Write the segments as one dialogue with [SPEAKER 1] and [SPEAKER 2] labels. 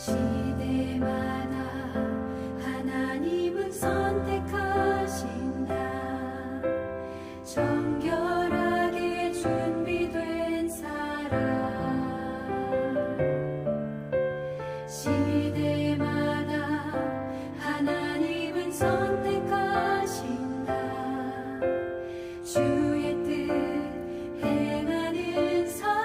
[SPEAKER 1] 시대마다 하나님은 선택하신다. 정결하게 준비된 사람. 시대마다 하나님은 선택하신다. 주의 뜻 행하는 사람.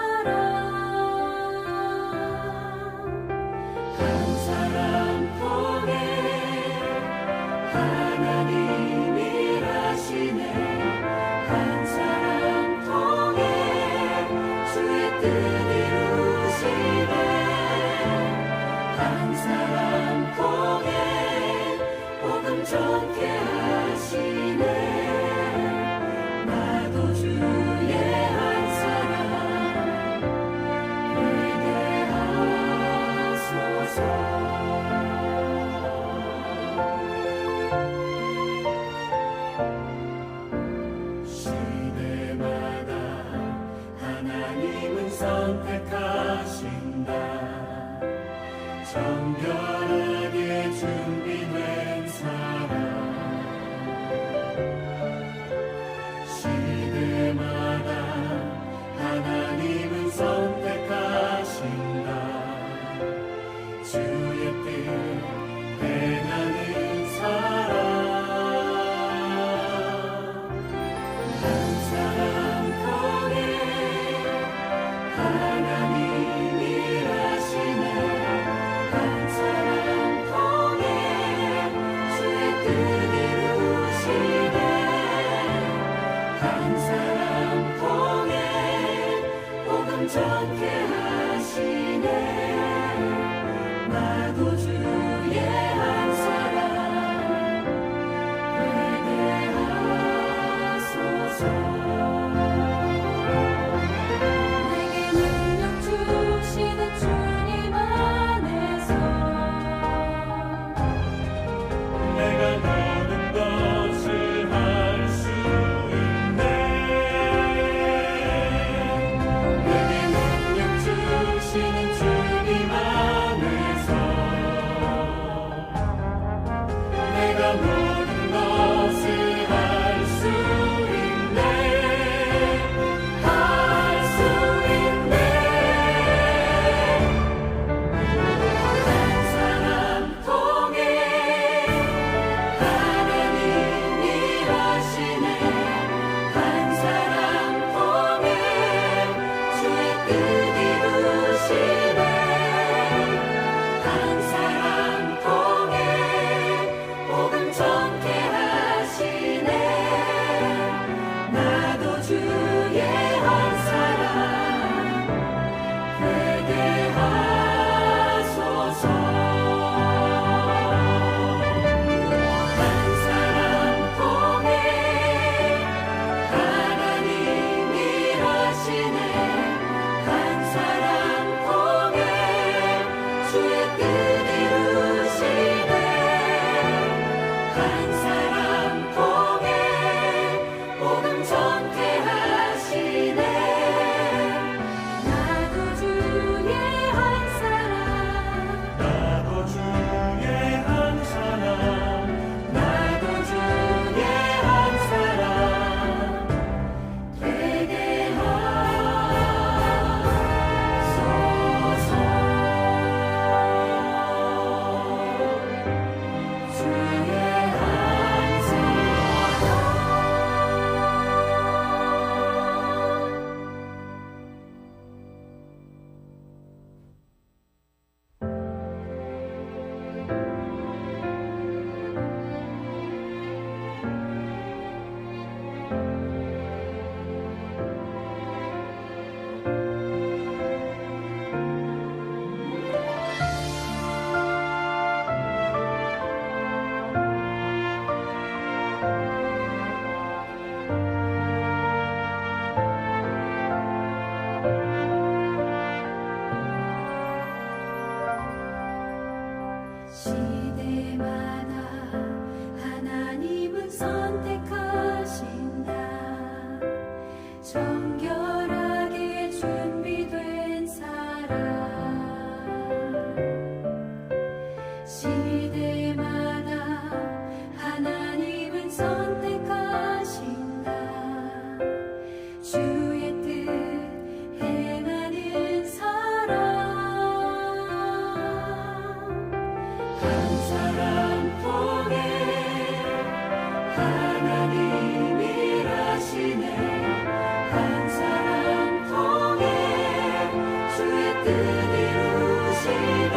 [SPEAKER 1] 이루시네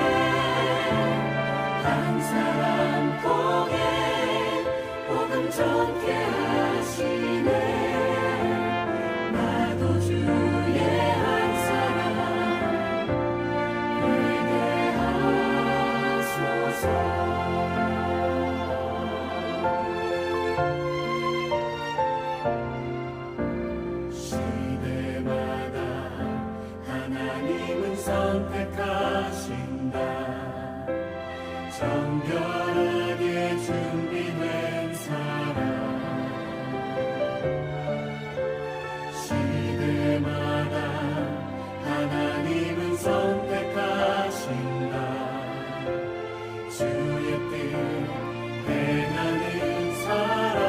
[SPEAKER 1] 한 사람 통해 복음 전케 하시네 나도 주의 한 사람 회개하소서 시대마다 하나님은 선택하신다 정결하게 준비된 사람 시대마다 하나님은 선택하신다 주의 뜻 행하는 사람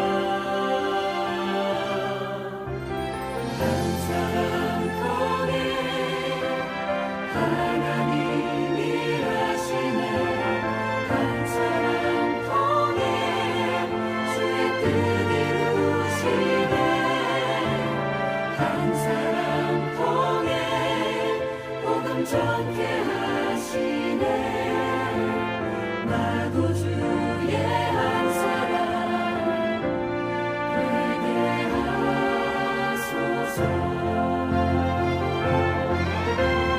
[SPEAKER 1] 한 사람 통해 하나님이 하시네 한 사람 통해 주의 뜻 이루시네 한 사람 통해 복음 전케 하시네 나도 주의 한 사람 회개하소서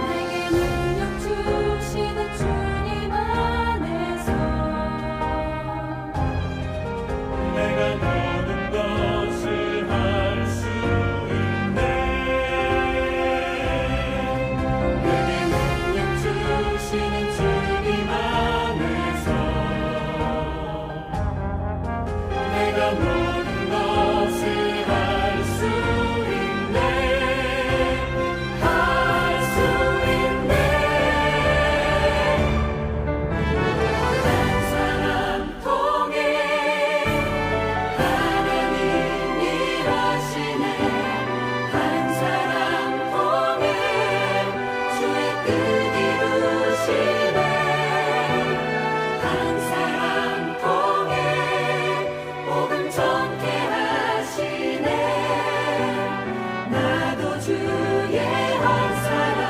[SPEAKER 1] 내게 능력 주시는 주님 안에서 내가 모든 것을 할 수 있네 내게 능력 주시는 주님 안에서 내가 모든 것을 할 수 있네 할 수 있네 한 사람 통해 하나님이 하시네 한 사람 통해 주의 뜻 이루시네 한 사람 통해 복음 전케 하시네 나도 주의 한 사람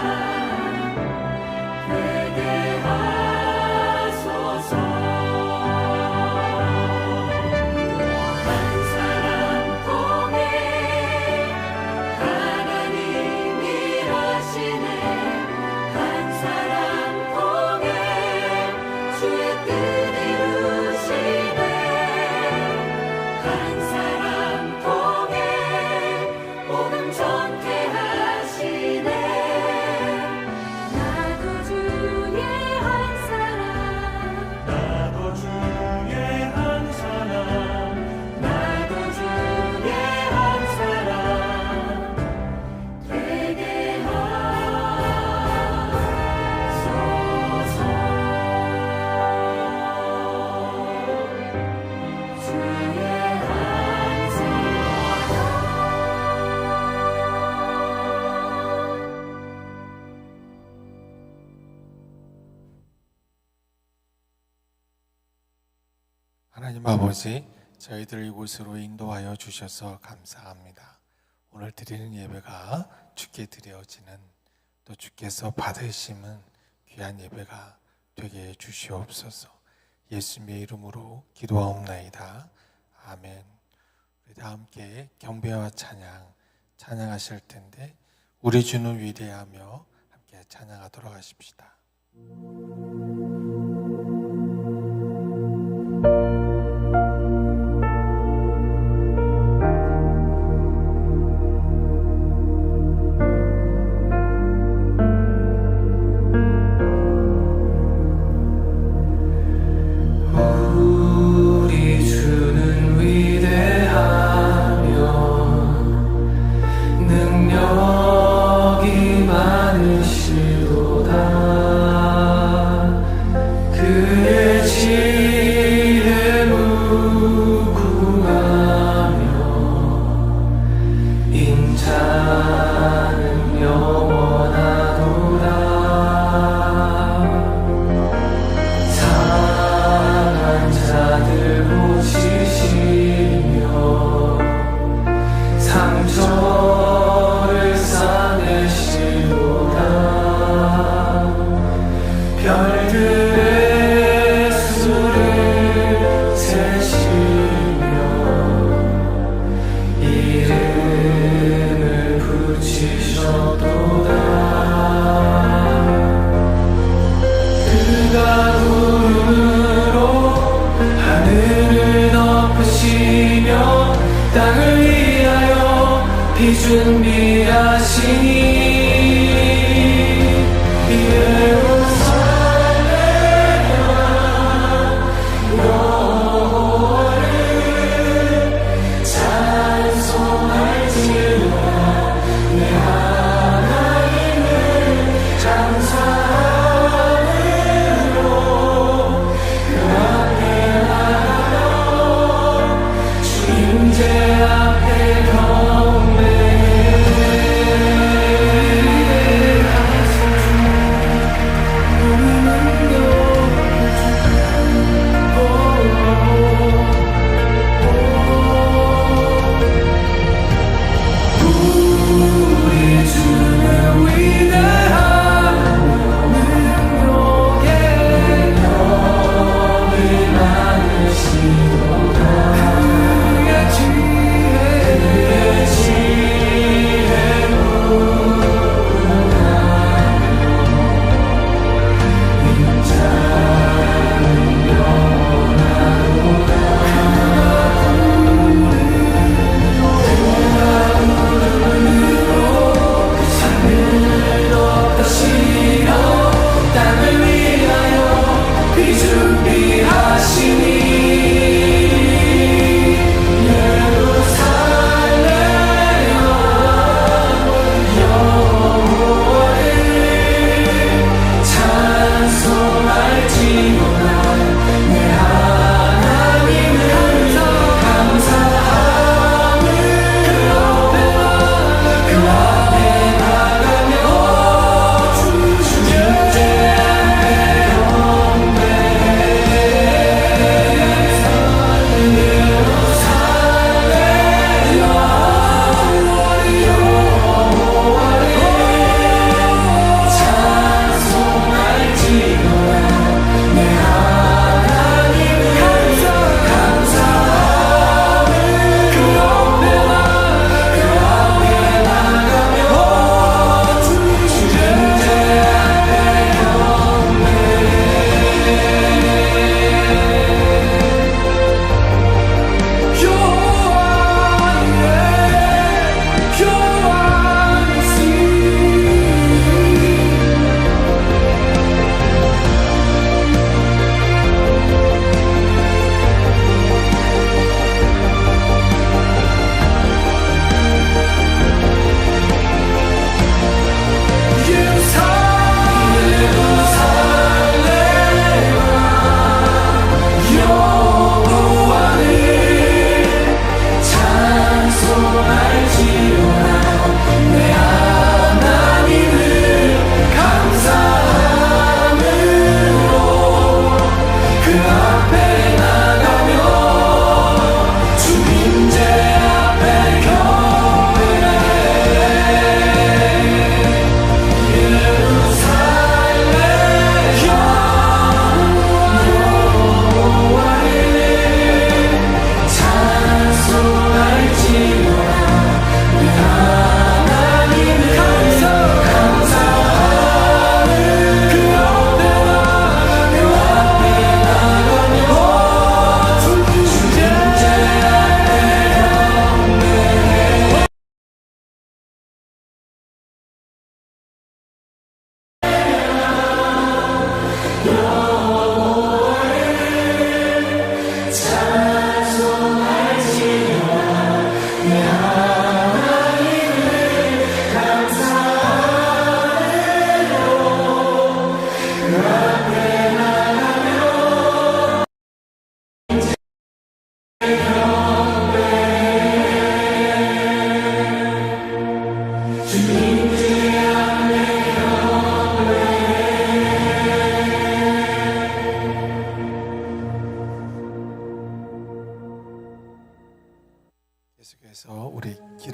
[SPEAKER 1] 회개하소서 한 사람 통해 하나님이 하시네 한 사람 통해 주의 뜻 이루시네 한 사람 통해 복음 전케 하시네 나도 주의 한 사람 나도 주의 한 사람 나도 주의 한 사람 회개하소서 주의 한
[SPEAKER 2] 하나님 아버지, 저희들 이곳으로 인도하여 주셔서 감사합니다. 오늘 드리는 예배가 주께 드려지는 또 주께서 받으심은 귀한 예배가 되게 해 주시옵소서. 예수님의 이름으로 기도하옵나이다. 아멘. 우리 다 함께 경배와 찬양하실 텐데 우리 주는 위대하며 함께 찬양하도록 하십시다.
[SPEAKER 3] 우리 주는 위대하며 능력이 많으시도다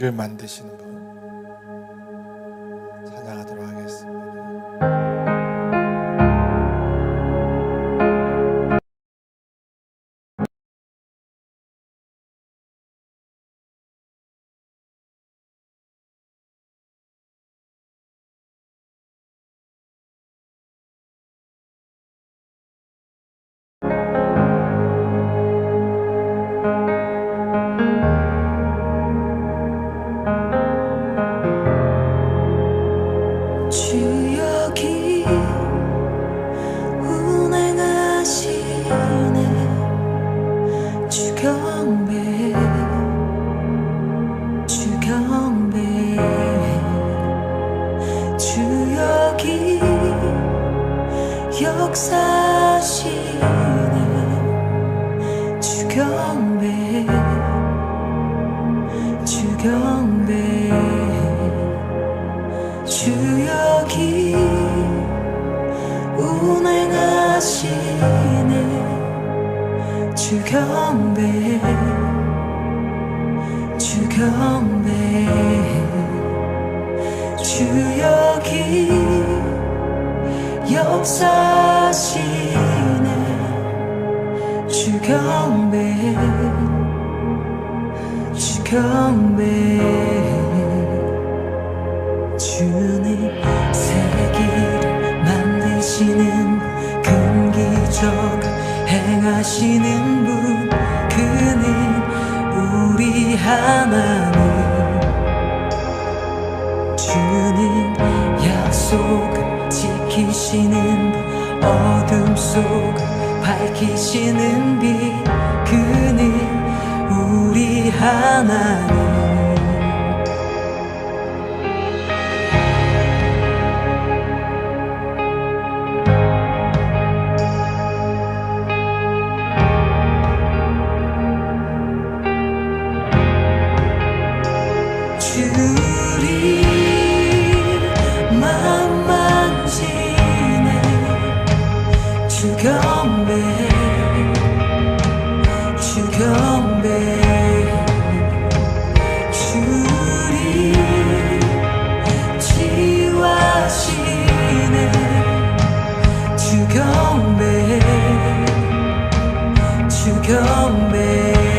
[SPEAKER 2] 길을 만드시는 분 찬양하도록 하겠습니다.
[SPEAKER 1] 주 여기 운행하시네 주 경배 주 경배 주 여기 역사하시네 주 경배 주 경배 주 여기 운행하시네 주 경배 주 경배 주 여기 역사하시네 주 경배 주 경배 주님 세기를 만드시는 큰 기적 행하시는 분 그는 우리 하나님 주님 약속을 지키시는 분 어둠 속을 밝히시는 빛 그는 우리 하나님 주리 맘 만지네 주 경배 주 경배 주리 치유하시네 주 경배 주 경배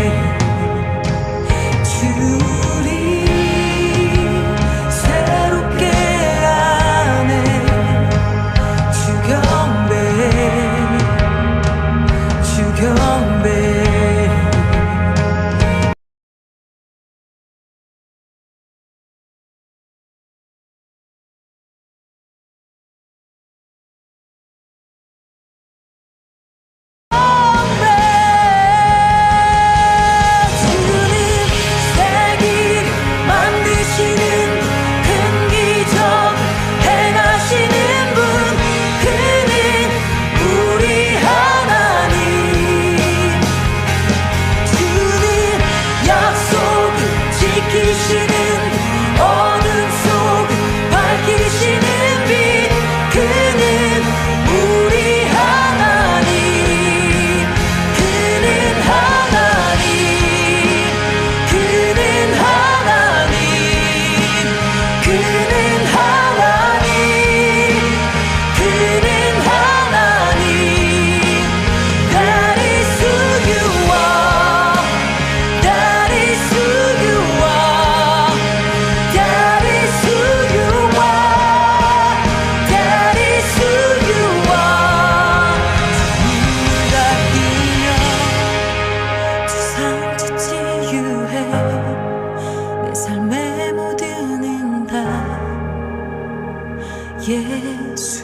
[SPEAKER 1] 예수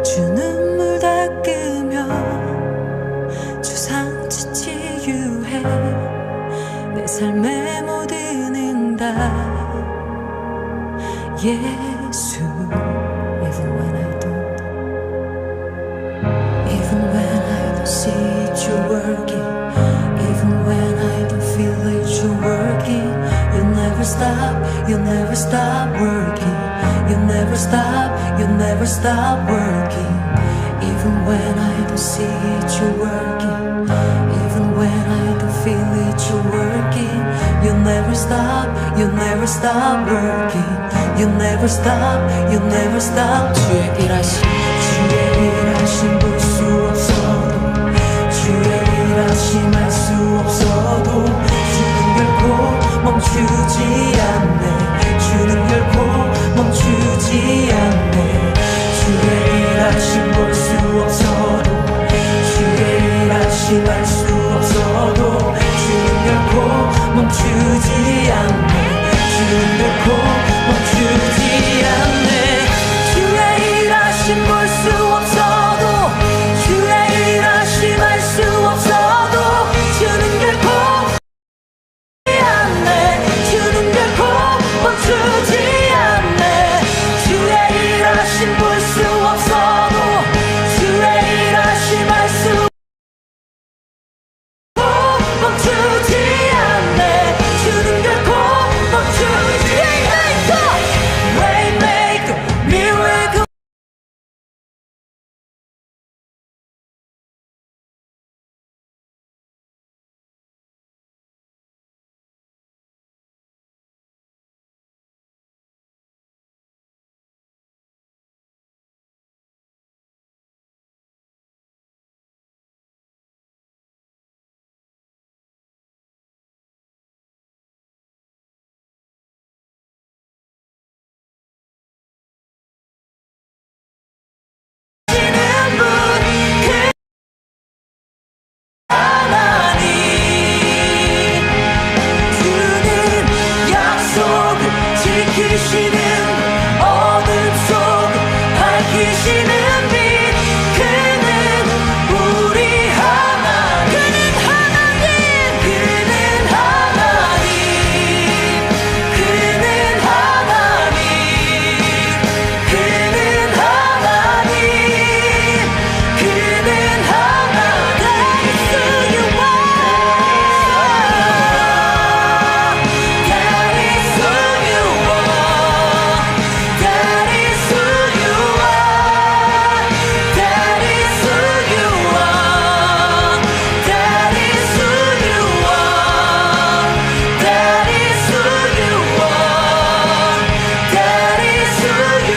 [SPEAKER 1] 주 눈물 닦으며 주 상처 치유해 내 삶의 모든 응답 예수 Even when I don't see it you're working Even when I don't feel it you're working You never stop working You never stop working Even when I don't see it you're working Even when I don't feel it you're working you'll never stop, you'll never stop working. You'll never stop, you'll never stop. 주의 일하심 볼 수 없어도, 주의 일하심 알 수 없어도, 주는 결코 멈추지 않네. 주는 결코 멈추지 않네. 주의 일하심 볼 수 없어도, 주의 일하심 알 수 없어도, 주는 결코 멈추지 않네. 주는 결코 멈추지 않네. 주의 일하심 볼 수 없어도, 주의 일하심 알 수 없어도, 주는 결코 않네. 주는 결코 멈추지 않네. 주의 일하심 볼 수 없어도, 주의 일하심 알 수 멈추지 않네. 주는 결코 멈추지 않네. Waymaker, miracle. 지키시는 어둠 속 밝히시는 빛, 그는 우리 하나님. 그는 하나님. 그는 하나님. 그는 하나님. 그는 하나님. That is who you are. That is who you are. That is who you are. That is who you are. That is who you are.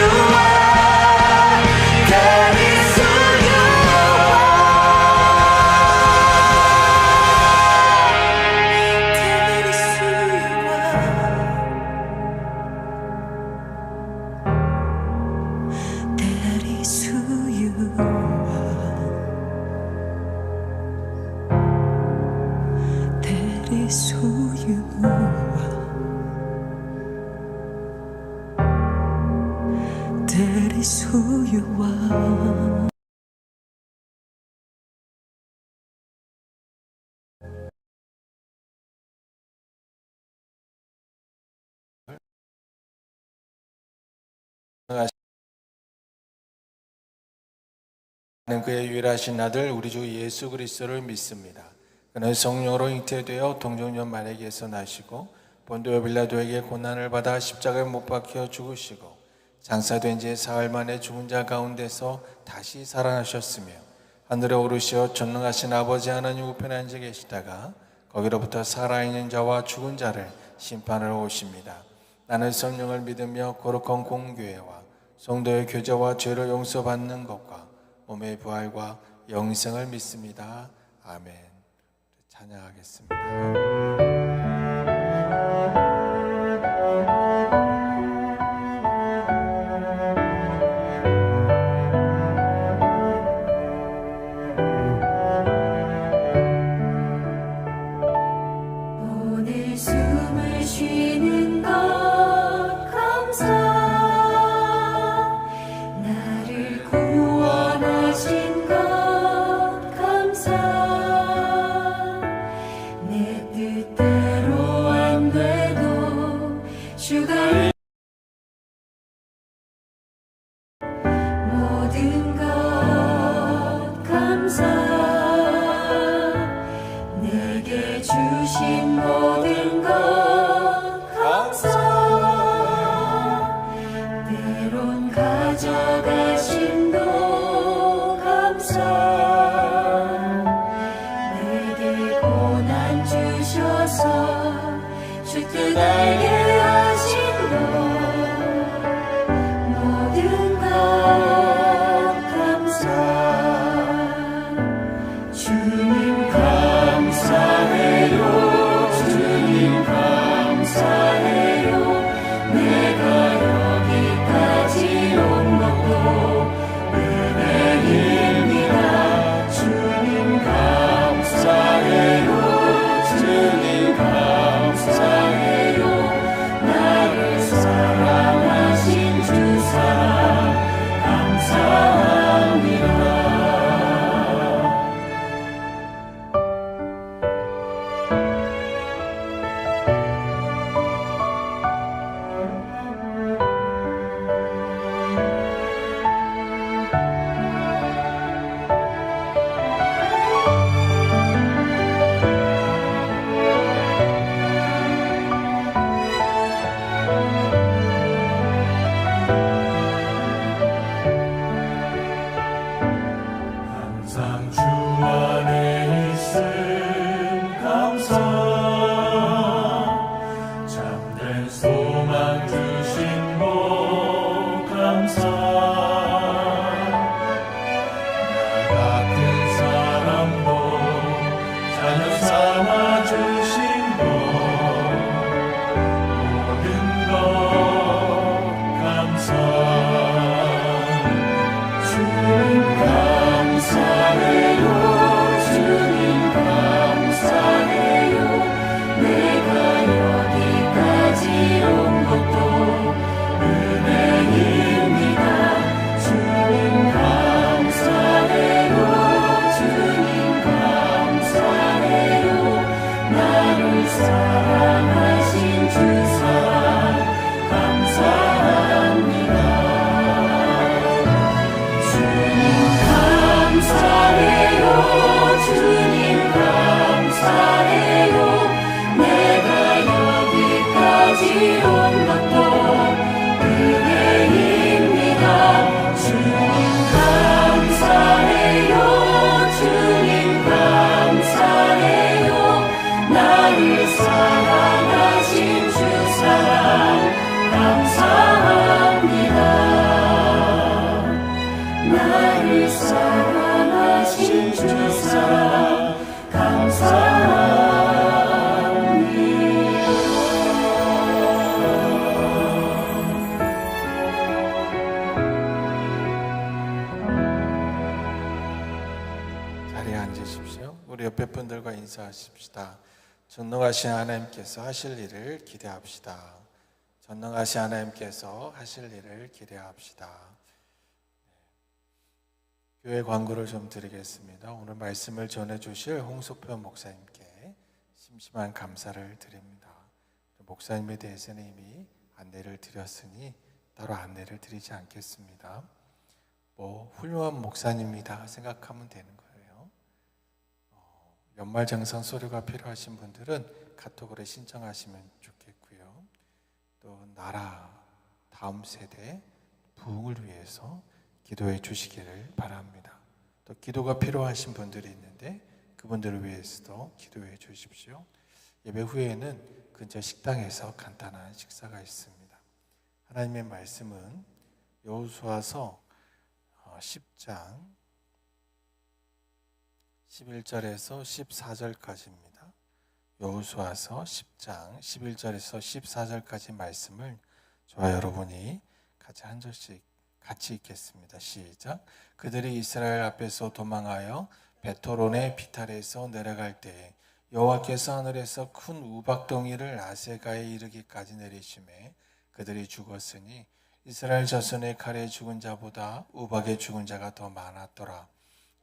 [SPEAKER 1] That is who you are. That is who you are. That is who you are. That is who you are. That is who you are.
[SPEAKER 4] 나는 그의 유일하신 아들 우리 주 예수 그리스도를 믿습니다. 그는 성령으로 잉태되어 동정녀 마리아에게서 나시고 본디오 빌라도에게 고난을 받아 십자가에 못 박혀 죽으시고 장사된 지 사흘 만에 죽은 자 가운데서 다시 살아나셨으며 하늘에 오르시어 전능하신 아버지 하나님 우편에 앉아 계시다가 거기로부터 살아있는 자와 죽은 자를 심판하러 오십니다. 나는 성령을 믿으며 거룩한 공교회와 성도의 교제와 죄를 용서받는 것과 몸의 부활과 영생을 믿습니다. 아멘. 찬양하겠습니다.
[SPEAKER 1] 오늘 숨을 쉬는 것 감사. 나를 구원하신 것 감사. 내 뜻대로 안 돼도 주가 모든 것 감사. 내게 주신 모든 것 감사. 때론 가져가심도 감사. 내게 고난 주셔서 나를 사랑하신 주 사랑 감사합니다.
[SPEAKER 4] 자리에 앉으십시오. 우리 옆에 분들과 인사하십시다. 전능하신 하나님께서 하실 일을 기대합시다. 전능하신 하나님께서 하실 일을 기대합시다. 교회 광고를 좀 드리겠습니다. 오늘 말씀을 전해주실 홍석표 목사님께 심심한 감사를 드립니다. 목사님에 대해서는 이미 안내를 드렸으니 따로 안내를 드리지 않겠습니다. 훌륭한 목사님이다 생각하면 되는 거예요. 연말정산 서류가 필요하신 분들은 카톡으로 신청하시면 좋겠고요. 또 나라 다음 세대 부흥을 위해서 기도해 주시기를 바랍니다. 또 기도가 필요하신 분들이 있는데 그분들을 위해서도 기도해 주십시오. 예배 후에는 근처 식당에서 간단한 식사가 있습니다. 하나님의 말씀은 여호수아서 10장 11절에서 14절까지입니다. 여호수아서 10장 11절에서 14절까지 말씀을 저와 여러분이 같이 한 절씩 같이 읽겠습니다. 시작. 그들이 이스라엘 앞에서 도망하여 베토론의 비탈에서 내려갈 때 여호와께서 하늘에서 큰 우박덩이를 아세가에 이르기까지 내리시매 그들이 죽었으니 이스라엘 자손의 칼에 죽은 자보다 우박에 죽은 자가 더 많았더라.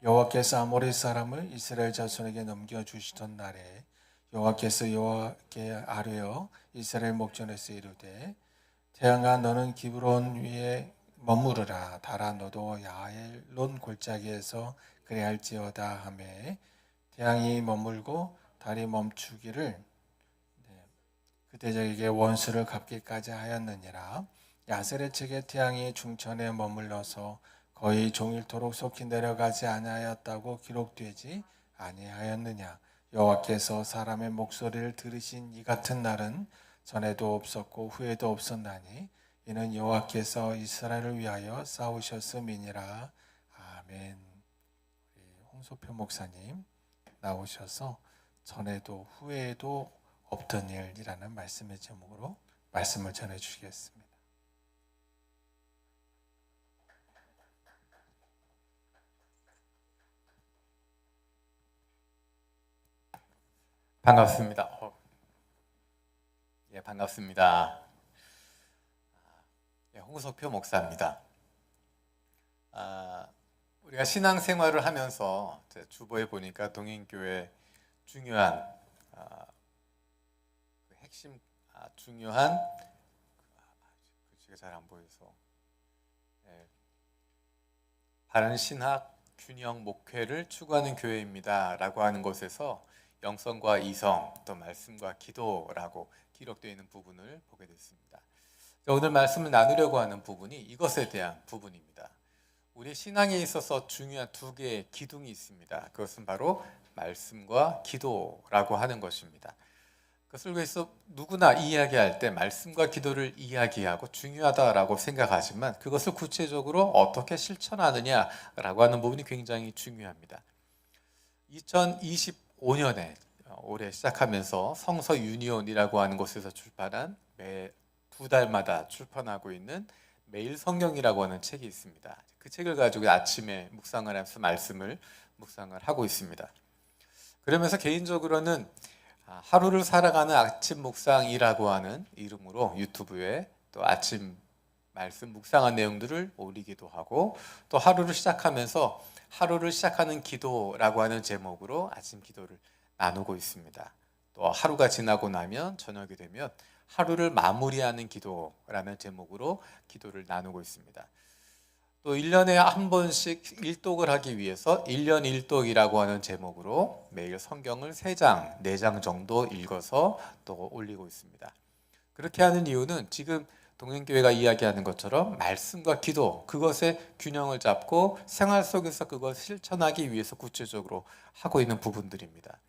[SPEAKER 4] 여호와께서 아모리 사람을 이스라엘 자손에게 넘겨주시던 날에 여호와께서 여호와께 아뢰어 이스라엘 목전에서 이르되 태양아 너는 기브론 위에 머무르라. 달아 너도 야엘론 골짜기에서 그래 할지어다 하매 태양이 머물고 달이 멈추기를 그대적에게 원수를 갚기까지 하였느니라. 야셀의 책에 태양이 중천에 머물러서 거의 종일토록 속히 내려가지 아니하였다고 기록되지 아니하였느냐. 여호와께서 사람의 목소리를 들으신 이 같은 날은 전에도 없었고 후에도 없었나니 이는 여호와께서 이스라엘을 위하여 싸우셨음이니라. 아멘. 우리 홍소표 목사님 나오셔서 전에도 후에도 없던 일이라는 말씀의 제목으로 말씀을 전해주시겠습니다.
[SPEAKER 5] 반갑습니다. 반갑습니다. 홍석표 목사입니다. 우리가 신앙생활을 하면서 주보에 보니까 동행교회 중요한 핵심 중요한 글씨가 잘 안 보여서 바른 신학 균형 목회를 추구하는 교회입니다 라고 하는 것에서 영성과 이성, 또 말씀과 기도라고 기록되어 있는 부분을 보게 됐습니다. 오늘 말씀을 나누려고 하는 부분이 이것에 대한 부분입니다. 우리 신앙에 있어서 중요한 두 개의 기둥이 있습니다. 그것은 바로 말씀과 기도라고 하는 것입니다. 그것을 위해서 누구나 이야기할 때 말씀과 기도를 이야기하고 중요하다라고 생각하지만 그것을 구체적으로 어떻게 실천하느냐라고 하는 부분이 굉장히 중요합니다. 2025년에 올해 시작하면서 성서 유니온이라고 하는 곳에서 출판한 매 두 달마다 출판하고 있는 매일 성경이라고 하는 책이 있습니다. 그 책을 가지고 아침에 묵상을 하면서 말씀을 묵상을 하고 있습니다. 그러면서 개인적으로는 하루를 살아가는 아침 묵상이라고 하는 이름으로 유튜브에 또 아침 말씀 묵상한 내용들을 올리기도 하고 또 하루를 시작하면서 하루를 시작하는 기도라고 하는 제목으로 아침 기도를 나누고 있습니다. 또 하루가 지나고 나면 저녁이 되면 하루를 마무리하는 기도라는 제목으로 기도를 나누고 있습니다. 또 1년에 한 번씩 일독을 하기 위해서 1년 일독이라고 하는 제목으로 매일 성경을 3장, 4장 정도 읽어서 또 올리고 있습니다. 그렇게 하는 이유는 지금 동행교회가 이야기하는 것처럼 말씀과 기도, 그것의 균형을 잡고 생활 속에서 그것을 실천하기 위해서 구체적으로 하고 있는 부분들입니다.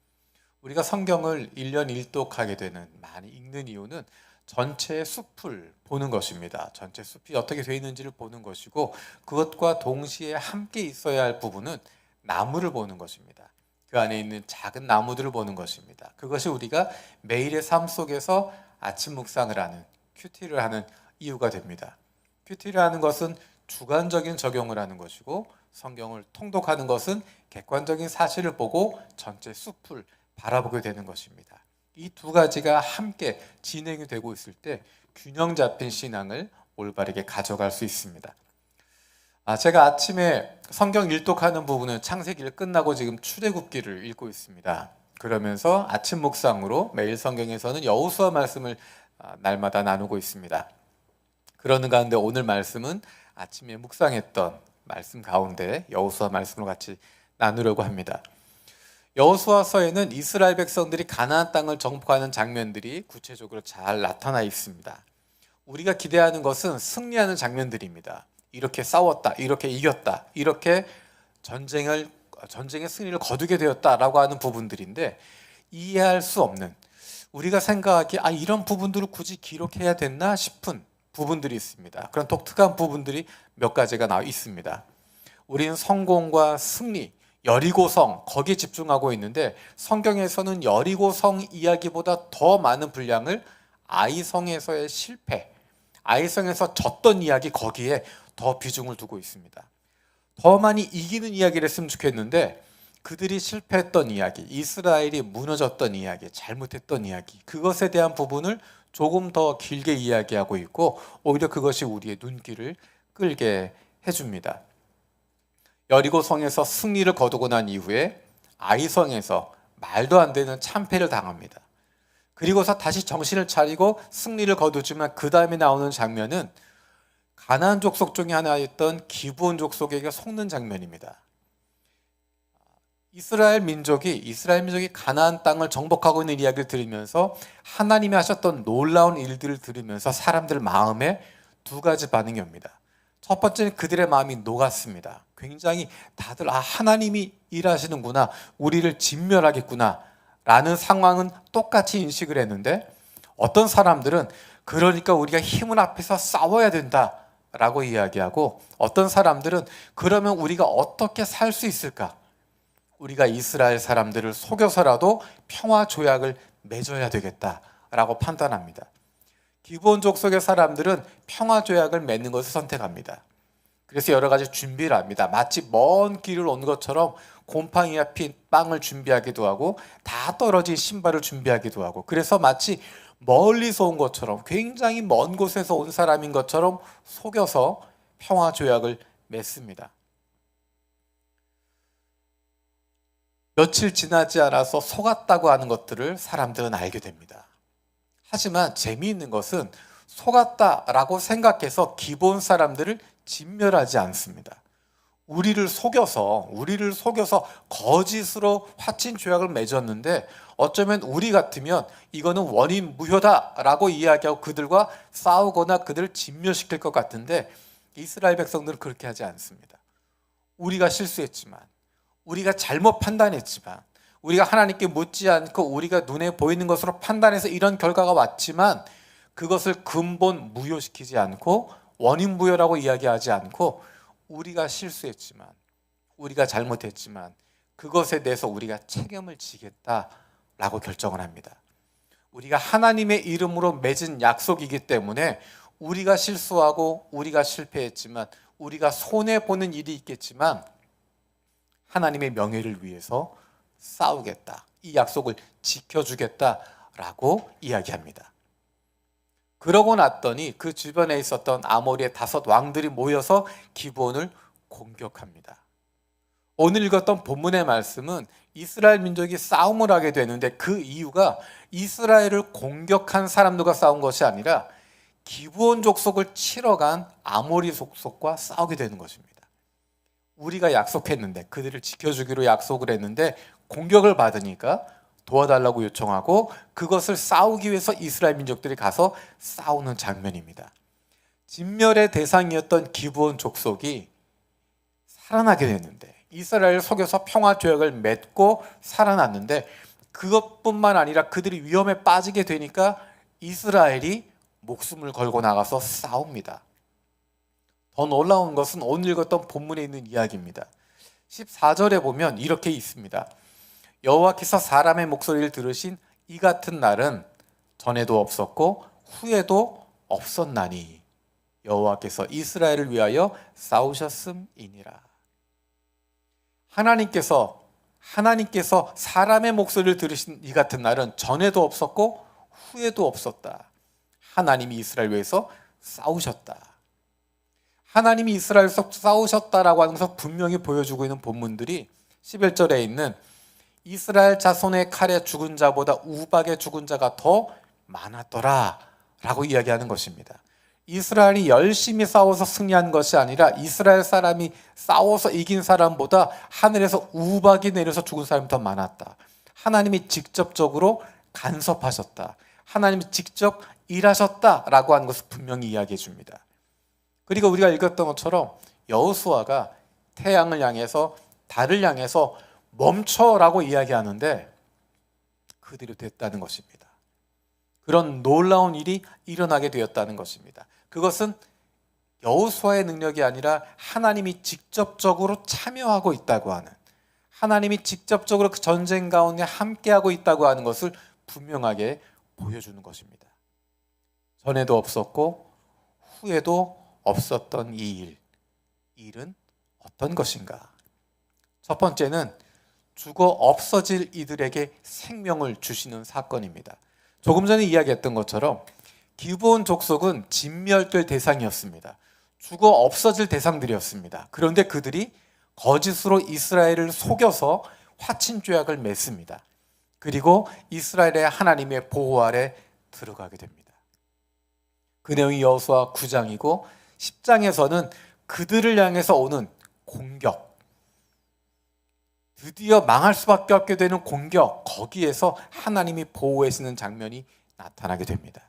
[SPEAKER 5] 우리가 성경을 1년 일독하게 되는, 많이 읽는 이유는 전체 숲을 보는 것입니다. 전체 숲이 어떻게 되어 있는지를 보는 것이고, 그것과 동시에 함께 있어야 할 부분은 나무를 보는 것입니다. 그 안에 있는 작은 나무들을 보는 것입니다. 그것이 우리가 매일의 삶 속에서 아침 묵상을 하는, 큐티를 하는 이유가 됩니다. 큐티를 하는 것은 주관적인 적용을 하는 것이고, 성경을 통독하는 것은 객관적인 사실을 보고 전체 숲을 바라보게 되는 것입니다. 이 두 가지가 함께 진행이 되고 있을 때 균형 잡힌 신앙을 올바르게 가져갈 수 있습니다. 제가 아침에 성경 일독하는 부분은 창세기를 끝나고 지금 출애굽기를 읽고 있습니다. 그러면서 아침 묵상으로 매일 성경에서는 여호수아 말씀을 날마다 나누고 있습니다. 그러는 가운데 오늘 말씀은 아침에 묵상했던 말씀 가운데 여호수아 말씀을 같이 나누려고 합니다. 여호수아서에는 이스라엘 백성들이 가나안 땅을 정복하는 장면들이 구체적으로 잘 나타나 있습니다. 우리가 기대하는 것은 승리하는 장면들입니다. 이렇게 싸웠다, 이렇게 이겼다, 이렇게 전쟁의 승리를 거두게 되었다라고 하는 부분들인데, 이해할 수 없는, 우리가 생각하기에 이런 부분들을 굳이 기록해야 됐나 싶은 부분들이 있습니다. 그런 독특한 부분들이 몇 가지가 나와 있습니다. 우리는 성공과 승리, 여리고성, 거기에 집중하고 있는데, 성경에서는 여리고성 이야기보다 더 많은 분량을 아이성에서의 실패, 아이성에서 졌던 이야기, 거기에 더 비중을 두고 있습니다. 더 많이 이기는 이야기를 했으면 좋겠는데, 그들이 실패했던 이야기, 이스라엘이 무너졌던 이야기, 잘못했던 이야기, 그것에 대한 부분을 조금 더 길게 이야기하고 있고, 오히려 그것이 우리의 눈길을 끌게 해줍니다. 여리고성에서 승리를 거두고 난 이후에 아이성에서 말도 안 되는 참패를 당합니다. 그리고서 다시 정신을 차리고 승리를 거두지만, 그 다음에 나오는 장면은 가나안 족속 중에 하나였던 기브온 족속에게 속는 장면입니다. 이스라엘 민족이 가나안 땅을 정복하고 있는 이야기를 들으면서, 하나님이 하셨던 놀라운 일들을 들으면서 사람들 마음에 두 가지 반응이 옵니다. 첫 번째는 그들의 마음이 녹았습니다. 굉장히 다들 하나님이 일하시는구나, 우리를 진멸하겠구나 라는 상황은 똑같이 인식을 했는데, 어떤 사람들은 그러니까 우리가 힘을 합해서 싸워야 된다 라고 이야기하고, 어떤 사람들은 그러면 우리가 어떻게 살 수 있을까, 우리가 이스라엘 사람들을 속여서라도 평화 조약을 맺어야 되겠다라고 판단합니다. 기브온 족속의 사람들은 평화 조약을 맺는 것을 선택합니다. 그래서 여러 가지 준비를 합니다. 마치 먼 길을 온 것처럼 곰팡이가 핀 빵을 준비하기도 하고, 다 떨어진 신발을 준비하기도 하고, 그래서 마치 멀리서 온 것처럼, 굉장히 먼 곳에서 온 사람인 것처럼 속여서 평화 조약을 맺습니다. 며칠 지나지 않아서 속았다고 하는 것들을 사람들은 알게 됩니다. 하지만 재미있는 것은 속았다라고 생각해서 기본 사람들을 진멸하지 않습니다. 우리를 속여서 거짓으로 화친 조약을 맺었는데, 어쩌면 우리 같으면 이거는 원인 무효다라고 이야기하고 그들과 싸우거나 그들을 진멸시킬 것 같은데, 이스라엘 백성들은 그렇게 하지 않습니다. 우리가 실수했지만, 우리가 잘못 판단했지만, 우리가 하나님께 묻지 않고 우리가 눈에 보이는 것으로 판단해서 이런 결과가 왔지만, 그것을 근본 무효시키지 않고 원인 무효라고 이야기하지 않고, 우리가 실수했지만, 우리가 잘못했지만 그것에 대해서 우리가 책임을 지겠다라고 결정을 합니다. 우리가 하나님의 이름으로 맺은 약속이기 때문에, 우리가 실수하고 우리가 실패했지만, 우리가 손해보는 일이 있겠지만 하나님의 명예를 위해서 싸우겠다, 이 약속을 지켜주겠다라고 이야기합니다. 그러고 났더니 그 주변에 있었던 아모리의 5 왕들이 모여서 기브온을 공격합니다. 오늘 읽었던 본문의 말씀은 이스라엘 민족이 싸움을 하게 되는데, 그 이유가 이스라엘을 공격한 사람들과 싸운 것이 아니라 기브온 족속을 치러 간 아모리 족속과 싸우게 되는 것입니다. 우리가 약속했는데, 그들을 지켜주기로 약속을 했는데 공격을 받으니까 도와달라고 요청하고, 그것을 싸우기 위해서 이스라엘 민족들이 가서 싸우는 장면입니다. 진멸의 대상이었던 기브온 족속이 살아나게 됐는데, 이스라엘을 속여서 평화 조약을 맺고 살아났는데, 그것뿐만 아니라 그들이 위험에 빠지게 되니까 이스라엘이 목숨을 걸고 나가서 싸웁니다. 더 놀라운 것은 오늘 읽었던 본문에 있는 이야기입니다. 14절에 보면 이렇게 있습니다. 여호와께서 사람의 목소리를 들으신 이 같은 날은 전에도 없었고 후에도 없었나니 여호와께서 이스라엘을 위하여 싸우셨음이니라. 하나님께서 사람의 목소리를 들으신 이 같은 날은 전에도 없었고 후에도 없었다. 하나님이 이스라엘 위해서 싸우셨다. 하나님이 이스라엘에서 싸우셨다라고 하는 것을 분명히 보여주고 있는 본문들이 11절에 있는 이스라엘 자손의 칼에 죽은 자보다 우박에 죽은 자가 더 많았더라 라고 이야기하는 것입니다. 이스라엘이 열심히 싸워서 승리한 것이 아니라 이스라엘 사람이 싸워서 이긴 사람보다 하늘에서 우박이 내려서 죽은 사람이 더 많았다. 하나님이 직접적으로 간섭하셨다. 하나님이 직접 일하셨다라고 하는 것을 분명히 이야기해 줍니다. 그리고 우리가 읽었던 것처럼 여호수아가 태양을 향해서 달을 향해서 멈춰라고 이야기하는데 그대로 됐다는 것입니다. 그런 놀라운 일이 일어나게 되었다는 것입니다. 그것은 여호수아의 능력이 아니라 하나님이 직접적으로 참여하고 있다고 하는, 하나님이 직접적으로 그 전쟁 가운데 함께하고 있다고 하는 것을 분명하게 보여주는 것입니다. 전에도 없었고 후에도 없었던 이 일은 어떤 것인가? 첫 번째는 죽어 없어질 이들에게 생명을 주시는 사건입니다. 조금 전에 이야기했던 것처럼 기브온 족속은 진멸될 대상이었습니다. 죽어 없어질 대상들이었습니다. 그런데 그들이 거짓으로 이스라엘을 속여서 화친 죄악을 맺습니다. 그리고 이스라엘의 하나님의 보호 아래 들어가게 됩니다. 그 내용이 여호수아 9장이고 10장에서는 그들을 향해서 오는 공격, 드디어 망할 수밖에 없게 되는 공격, 거기에서 하나님이 보호해 주시는 장면이 나타나게 됩니다.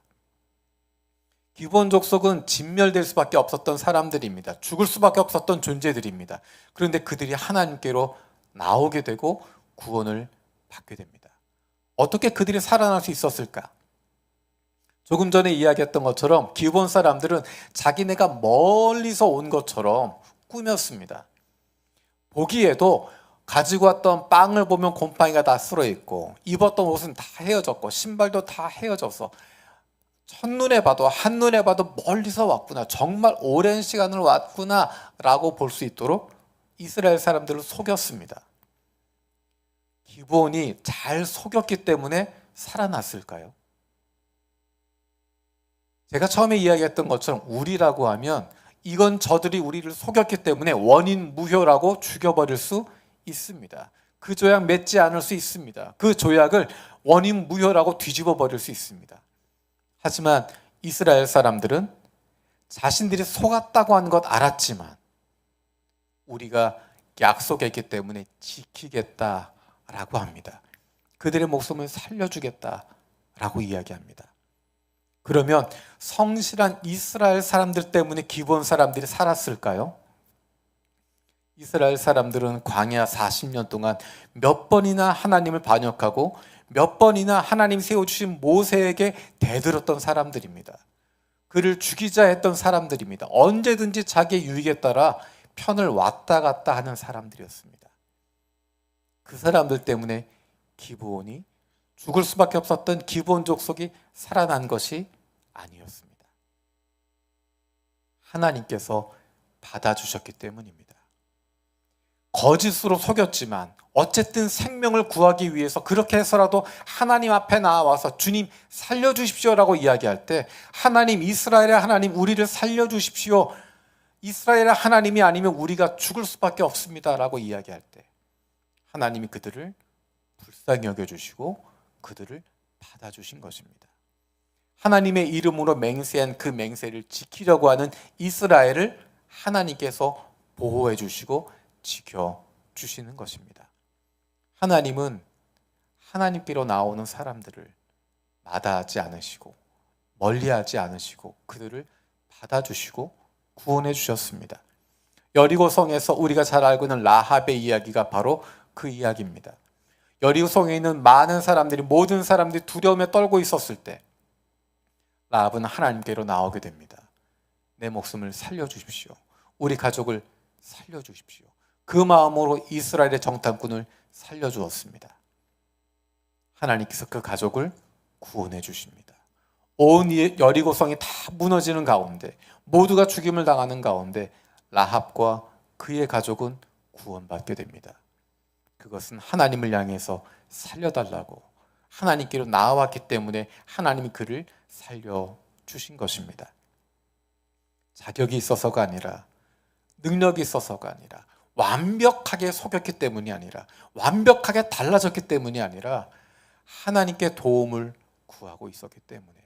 [SPEAKER 5] 기브온 족속은 진멸될 수밖에 없었던 사람들입니다. 죽을 수밖에 없었던 존재들입니다. 그런데 그들이 하나님께로 나오게 되고 구원을 받게 됩니다. 어떻게 그들이 살아날 수 있었을까? 조금 전에 이야기했던 것처럼 기브온 사람들은 자기네가 멀리서 온 것처럼 꾸몄습니다. 보기에도 가지고 왔던 빵을 보면 곰팡이가 다 쓸어 있고 입었던 옷은 다 헤어졌고 신발도 다 헤어져서 첫눈에 봐도 한눈에 봐도 멀리서 왔구나, 정말 오랜 시간을 왔구나 라고 볼 수 있도록 이스라엘 사람들을 속였습니다. 기브온이 잘 속였기 때문에 살아났을까요? 제가 처음에 이야기했던 것처럼 우리라고 하면 이건 저들이 우리를 속였기 때문에 원인 무효라고 죽여버릴 수 있습니다. 그 조약 맺지 않을 수 있습니다. 그 조약을 원인 무효라고 뒤집어 버릴 수 있습니다. 하지만 이스라엘 사람들은 자신들이 속았다고 하는 것 알았지만 우리가 약속했기 때문에 지키겠다라고 합니다. 그들의 목숨을 살려주겠다라고 이야기합니다. 그러면 성실한 이스라엘 사람들 때문에 기브온 사람들이 살았을까요? 이스라엘 사람들은 광야 40년 동안 몇 번이나 하나님을 반역하고 몇 번이나 하나님 세워주신 모세에게 대들었던 사람들입니다. 그를 죽이자 했던 사람들입니다. 언제든지 자기의 유익에 따라 편을 왔다 갔다 하는 사람들이었습니다. 그 사람들 때문에 기브온이, 죽을 수밖에 없었던 기브온 족속이 살아난 것이 아니었습니다. 하나님께서 받아주셨기 때문입니다. 거짓으로 속였지만 어쨌든 생명을 구하기 위해서 그렇게 해서라도 하나님 앞에 나와서 주님 살려주십시오라고 이야기할 때 하나님, 이스라엘의 하나님 우리를 살려주십시오, 이스라엘의 하나님이 아니면 우리가 죽을 수밖에 없습니다라고 이야기할 때 하나님이 그들을 불쌍히 여겨주시고 그들을 받아주신 것입니다. 하나님의 이름으로 맹세한 그 맹세를 지키려고 하는 이스라엘을 하나님께서 보호해 주시고 지켜주시는 것입니다. 하나님은 하나님께로 나오는 사람들을 마다하지 않으시고 멀리하지 않으시고 그들을 받아주시고 구원해 주셨습니다. 여리고성에서 우리가 잘 알고 있는 라합의 이야기가 바로 그 이야기입니다. 여리고성에 있는 많은 사람들이, 모든 사람들이 두려움에 떨고 있었을 때 라합은 하나님께로 나오게 됩니다. 내 목숨을 살려주십시오. 우리 가족을 살려주십시오. 그 마음으로 이스라엘의 정탐꾼을 살려주었습니다. 하나님께서 그 가족을 구원해 주십니다. 온 여리고성이 다 무너지는 가운데, 모두가 죽임을 당하는 가운데 라합과 그의 가족은 구원받게 됩니다. 그것은 하나님을 향해서 살려달라고 하나님께로 나아왔기 때문에 하나님이 그를 살려주신 것입니다. 자격이 있어서가 아니라, 능력이 있어서가 아니라, 완벽하게 속였기 때문이 아니라, 완벽하게 달라졌기 때문이 아니라 하나님께 도움을 구하고 있었기 때문에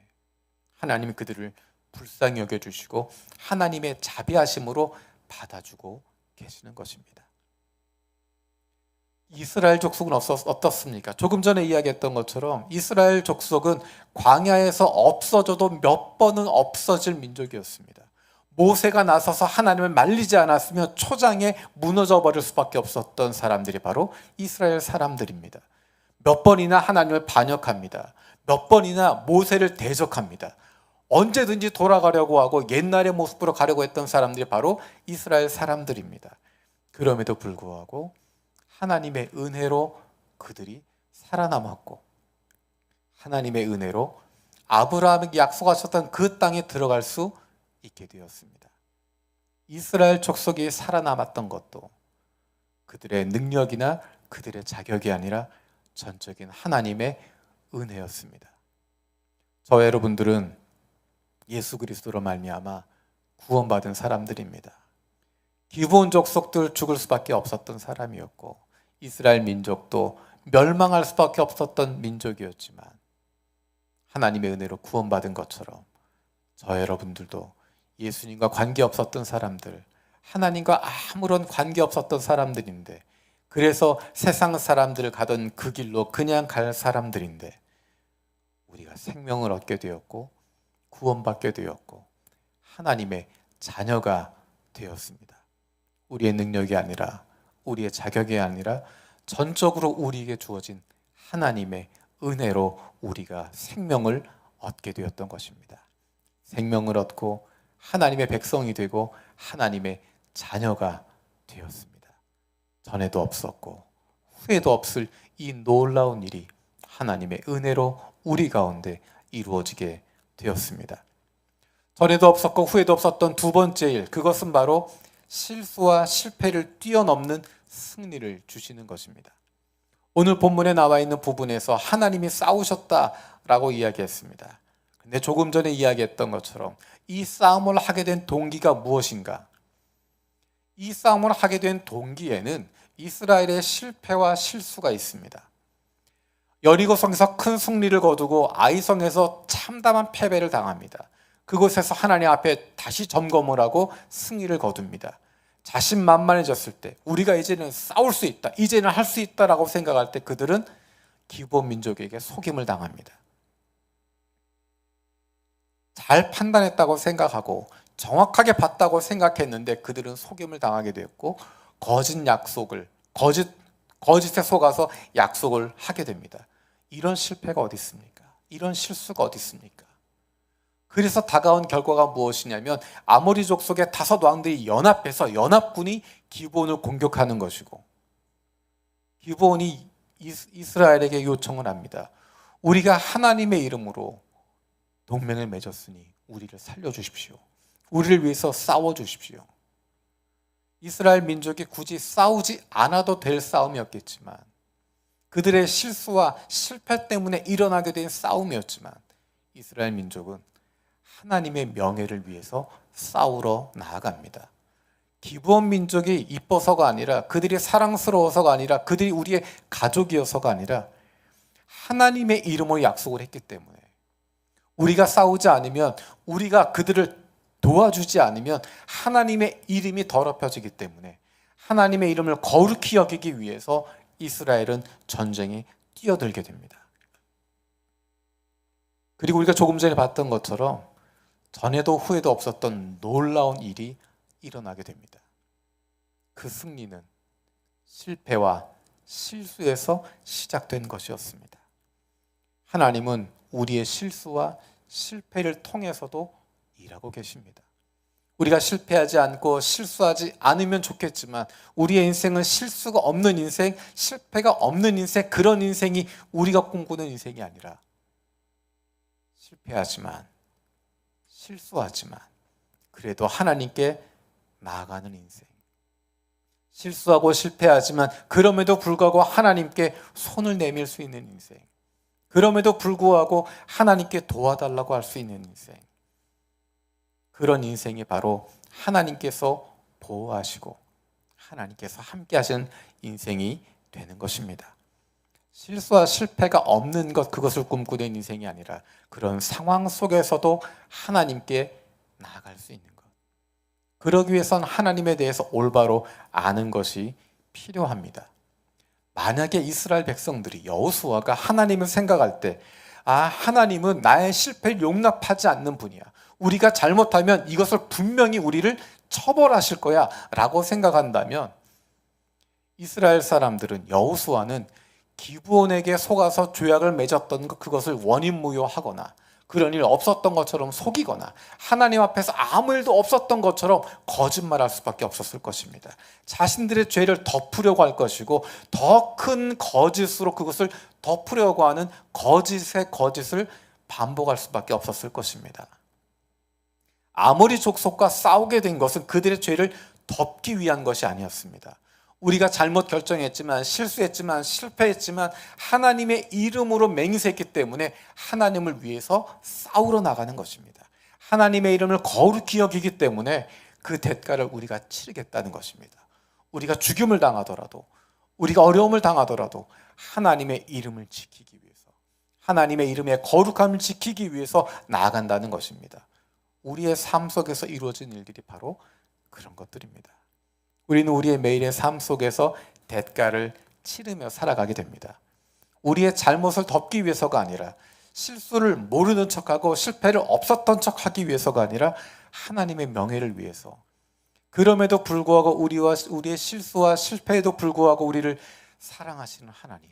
[SPEAKER 5] 하나님이 그들을 불쌍히 여겨주시고 하나님의 자비하심으로 받아주고 계시는 것입니다. 이스라엘 족속은 어떻습니까? 조금 전에 이야기했던 것처럼 이스라엘 족속은 광야에서 없어져도 몇 번은 없어질 민족이었습니다. 모세가 나서서 하나님을 말리지 않았으면 초장에 무너져 버릴 수밖에 없었던 사람들이 바로 이스라엘 사람들입니다. 몇 번이나 하나님을 반역합니다. 몇 번이나 모세를 대적합니다. 언제든지 돌아가려고 하고 옛날의 모습으로 가려고 했던 사람들이 바로 이스라엘 사람들입니다. 그럼에도 불구하고 하나님의 은혜로 그들이 살아남았고, 하나님의 은혜로 아브라함에게 약속하셨던 그 땅에 들어갈 수 있게 되었습니다. 이스라엘 족속이 살아남았던 것도 그들의 능력이나 그들의 자격이 아니라 전적인 하나님의 은혜였습니다. 저와 여러분들은 예수 그리스도로 말미암아 구원받은 사람들입니다. 기브온 족속들 죽을 수밖에 없었던 사람이었고, 이스라엘 민족도 멸망할 수밖에 없었던 민족이었지만 하나님의 은혜로 구원받은 것처럼 저 여러분들도 예수님과 관계없었던 사람들, 하나님과 아무런 관계없었던 사람들인데, 그래서 세상 사람들을 가던 그 길로 그냥 갈 사람들인데 우리가 생명을 얻게 되었고 구원받게 되었고 하나님의 자녀가 되었습니다. 우리의 능력이 아니라, 우리의 자격이 아니라 전적으로 우리에게 주어진 하나님의 은혜로 우리가 생명을 얻게 되었던 것입니다. 생명을 얻고 하나님의 백성이 되고 하나님의 자녀가 되었습니다. 전에도 없었고 후에도 없을 이 놀라운 일이 하나님의 은혜로 우리 가운데 이루어지게 되었습니다. 전에도 없었고 후에도 없었던 두 번째 일, 그것은 바로 실수와 실패를 뛰어넘는 승리를 주시는 것입니다. 오늘 본문에 나와 있는 부분에서 하나님이 싸우셨다라고 이야기했습니다. 근데 조금 전에 이야기했던 것처럼 이 싸움을 하게 된 동기가 무엇인가? 이 싸움을 하게 된 동기에는 이스라엘의 실패와 실수가 있습니다. 여리고성에서 큰 승리를 거두고 아이성에서 참담한 패배를 당합니다. 그곳에서 하나님 앞에 다시 점검을 하고 승리를 거둡니다. 자신만만해졌을 때, 우리가 이제는 싸울 수 있다, 이제는 할 수 있다라고 생각할 때 그들은 기브온 민족에게 속임을 당합니다. 잘 판단했다고 생각하고 정확하게 봤다고 생각했는데 그들은 속임을 당하게 되었고 거짓에 속아서 약속을 하게 됩니다. 이런 실패가 어디 있습니까? 이런 실수가 어디 있습니까? 그래서 다가온 결과가 무엇이냐면 아모리 족속의 5 왕들이 연합해서 연합군이 기브온을 공격하는 것이고, 기브온이 이스라엘에게 요청을 합니다. 우리가 하나님의 이름으로 동맹을 맺었으니 우리를 살려주십시오. 우리를 위해서 싸워주십시오. 이스라엘 민족이 굳이 싸우지 않아도 될 싸움이었겠지만, 그들의 실수와 실패 때문에 일어나게 된 싸움이었지만, 이스라엘 민족은 하나님의 명예를 위해서 싸우러 나아갑니다. 기브온 민족이 이뻐서가 아니라, 그들이 사랑스러워서가 아니라, 그들이 우리의 가족이어서가 아니라 하나님의 이름으로 약속을 했기 때문에, 우리가 싸우지 않으면, 우리가 그들을 도와주지 않으면 하나님의 이름이 더럽혀지기 때문에 하나님의 이름을 거룩히 여기기 위해서 이스라엘은 전쟁에 뛰어들게 됩니다. 그리고 우리가 조금 전에 봤던 것처럼 전에도 후에도 없었던 놀라운 일이 일어나게 됩니다. 그 승리는 실패와 실수에서 시작된 것이었습니다. 하나님은 우리의 실수와 실패를 통해서도 일하고 계십니다. 우리가 실패하지 않고 실수하지 않으면 좋겠지만 우리의 인생은 실수가 없는 인생, 실패가 없는 인생, 그런 인생이 우리가 꿈꾸는 인생이 아니라 실패하지만 실수하지만 그래도 하나님께 나아가는 인생. 실수하고 실패하지만 그럼에도 불구하고 하나님께 손을 내밀 수 있는 인생. 그럼에도 불구하고 하나님께 도와달라고 할 수 있는 인생. 그런 인생이 바로 하나님께서 보호하시고 하나님께서 함께 하시는 인생이 되는 것입니다. 실수와 실패가 없는 것, 그것을 꿈꾸는 인생이 아니라 그런 상황 속에서도 하나님께 나아갈 수 있는 것. 그러기 위해서는 하나님에 대해서 올바로 아는 것이 필요합니다. 만약에 이스라엘 백성들이 여호수아가 하나님을 생각할 때 하나님은 나의 실패를 용납하지 않는 분이야. 우리가 잘못하면 이것을 분명히 우리를 처벌하실 거야 라고 생각한다면 이스라엘 사람들은 여호수아는 기브온에게 속아서 조약을 맺었던 그것을 원인무효하거나 그런 일 없었던 것처럼 속이거나 하나님 앞에서 아무 일도 없었던 것처럼 거짓말할 수밖에 없었을 것입니다. 자신들의 죄를 덮으려고 할 것이고 더 큰 거짓으로 그것을 덮으려고 하는 거짓의 거짓을 반복할 수밖에 없었을 것입니다. 아모리 족속과 싸우게 된 것은 그들의 죄를 덮기 위한 것이 아니었습니다. 우리가 잘못 결정했지만 실수했지만 실패했지만 하나님의 이름으로 맹세했기 때문에 하나님을 위해서 싸우러 나가는 것입니다. 하나님의 이름을 거룩히 여기기 때문에 그 대가를 우리가 치르겠다는 것입니다. 우리가 죽임을 당하더라도 우리가 어려움을 당하더라도 하나님의 이름을 지키기 위해서 하나님의 이름의 거룩함을 지키기 위해서 나아간다는 것입니다. 우리의 삶 속에서 이루어진 일들이 바로 그런 것들입니다. 우리는 우리의 매일의 삶 속에서 대가를 치르며 살아가게 됩니다. 우리의 잘못을 덮기 위해서가 아니라 실수를 모르는 척하고 실패를 없었던 척하기 위해서가 아니라 하나님의 명예를 위해서 그럼에도 불구하고 우리의 실수와 실패에도 불구하고 우리를 사랑하시는 하나님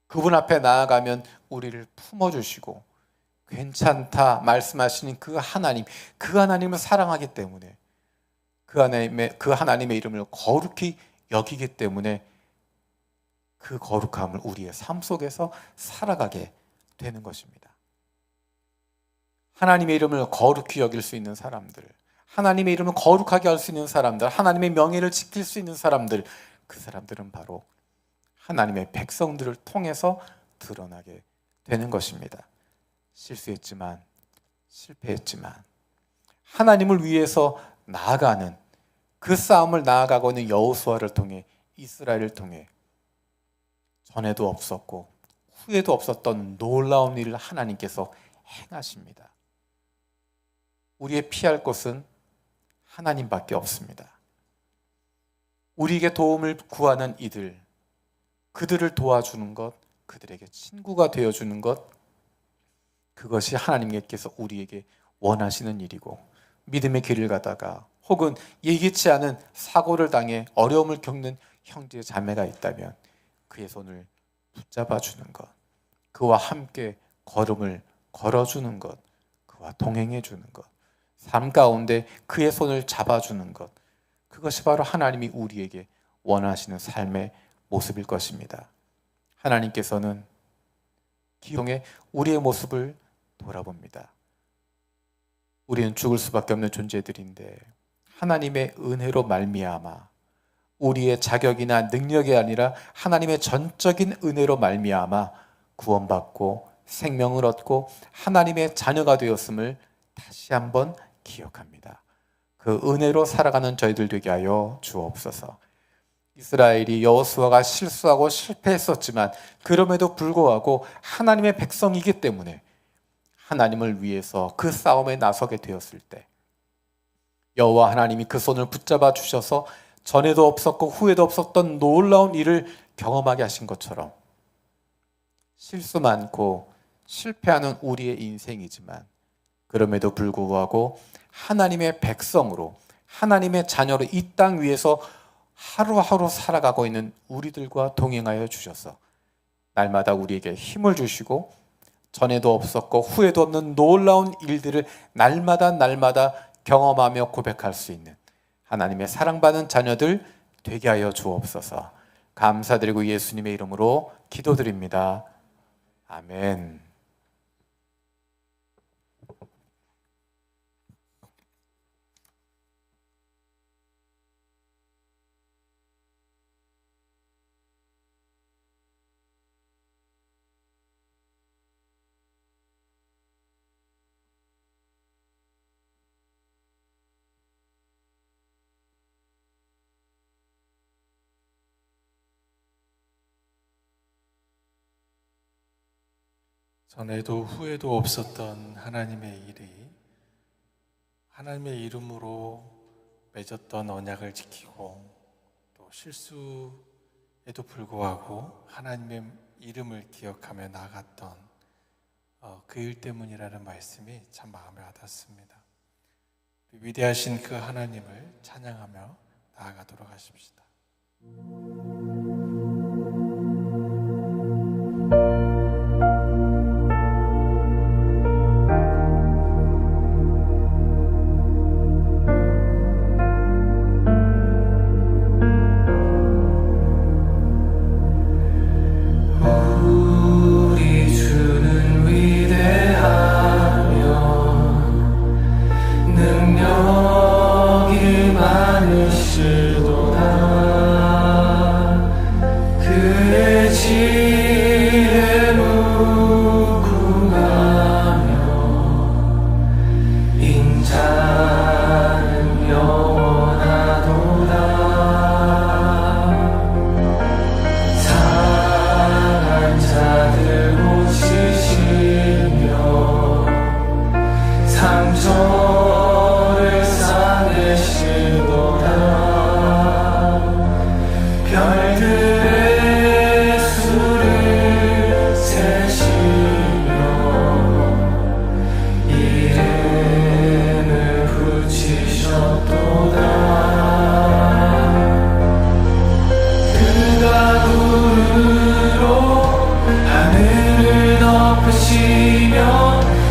[SPEAKER 5] 그분 앞에 나아가면 우리를 품어주시고 괜찮다 말씀하시는 그 하나님을 사랑하기 때문에 그 하나님의 이름을 거룩히 여기기 때문에 그 거룩함을 우리의 삶 속에서 살아가게 되는 것입니다. 하나님의 이름을 거룩히 여길 수 있는 사람들, 하나님의 이름을 거룩하게 할 수 있는 사람들, 하나님의 명예를 지킬 수 있는 사람들, 그 사람들은 바로 하나님의 백성들을 통해서 드러나게 되는 것입니다. 실수했지만 실패했지만 하나님을 위해서 나아가는 그 싸움을 나아가고 있는 여호수아를 통해 이스라엘을 통해 전에도 없었고 후에도 없었던 놀라운 일을 하나님께서 행하십니다. 우리의 피할 것은 하나님밖에 없습니다. 우리에게 도움을 구하는 이들, 그들을 도와주는 것, 그들에게 친구가 되어주는 것, 그것이 하나님께서 우리에게 원하시는 일이고 믿음의 길을 가다가 혹은 예기치 않은 사고를 당해 어려움을 겪는 형제 자매가 있다면 그의 손을 붙잡아 주는 것, 그와 함께 걸음을 걸어주는 것, 그와 동행해 주는 것, 삶 가운데 그의 손을 잡아주는 것, 그것이 바로 하나님이 우리에게 원하시는 삶의 모습일 것입니다. 하나님께서는 기용에 우리의 모습을 돌아봅니다. 우리는 죽을 수밖에 없는 존재들인데 하나님의 은혜로 말미암아 우리의 자격이나 능력이 아니라 하나님의 전적인 은혜로 말미암아 구원받고 생명을 얻고 하나님의 자녀가 되었음을 다시 한번 기억합니다. 그 은혜로 살아가는 저희들 되게 하여 주옵소서. 이스라엘이 여호수아가 실수하고 실패했었지만 그럼에도 불구하고 하나님의 백성이기 때문에 하나님을 위해서 그 싸움에 나서게 되었을 때 여호와 하나님이 그 손을 붙잡아 주셔서 전에도 없었고 후에도 없었던 놀라운 일을 경험하게 하신 것처럼 실수 많고 실패하는 우리의 인생이지만 그럼에도 불구하고 하나님의 백성으로 하나님의 자녀로 이 땅 위에서 하루하루 살아가고 있는 우리들과 동행하여 주셔서 날마다 우리에게 힘을 주시고 전에도 없었고 후에도 없는 놀라운 일들을 날마다 경험하며 고백할 수 있는 하나님의 사랑받는 자녀들 되게 하여 주옵소서. 감사드리고 예수님의 이름으로 기도드립니다. 아멘.
[SPEAKER 4] 전에도 후에도 없었던 하나님의 일이 하나님의 이름으로 맺었던 언약을 지키고 또 실수에도 불구하고 하나님의 이름을 기억하며 나갔던 그 일 때문이라는 말씀이 참 마음에 와닿습니다. 위대하신 그 하나님을 찬양하며 나아가도록 하십시다.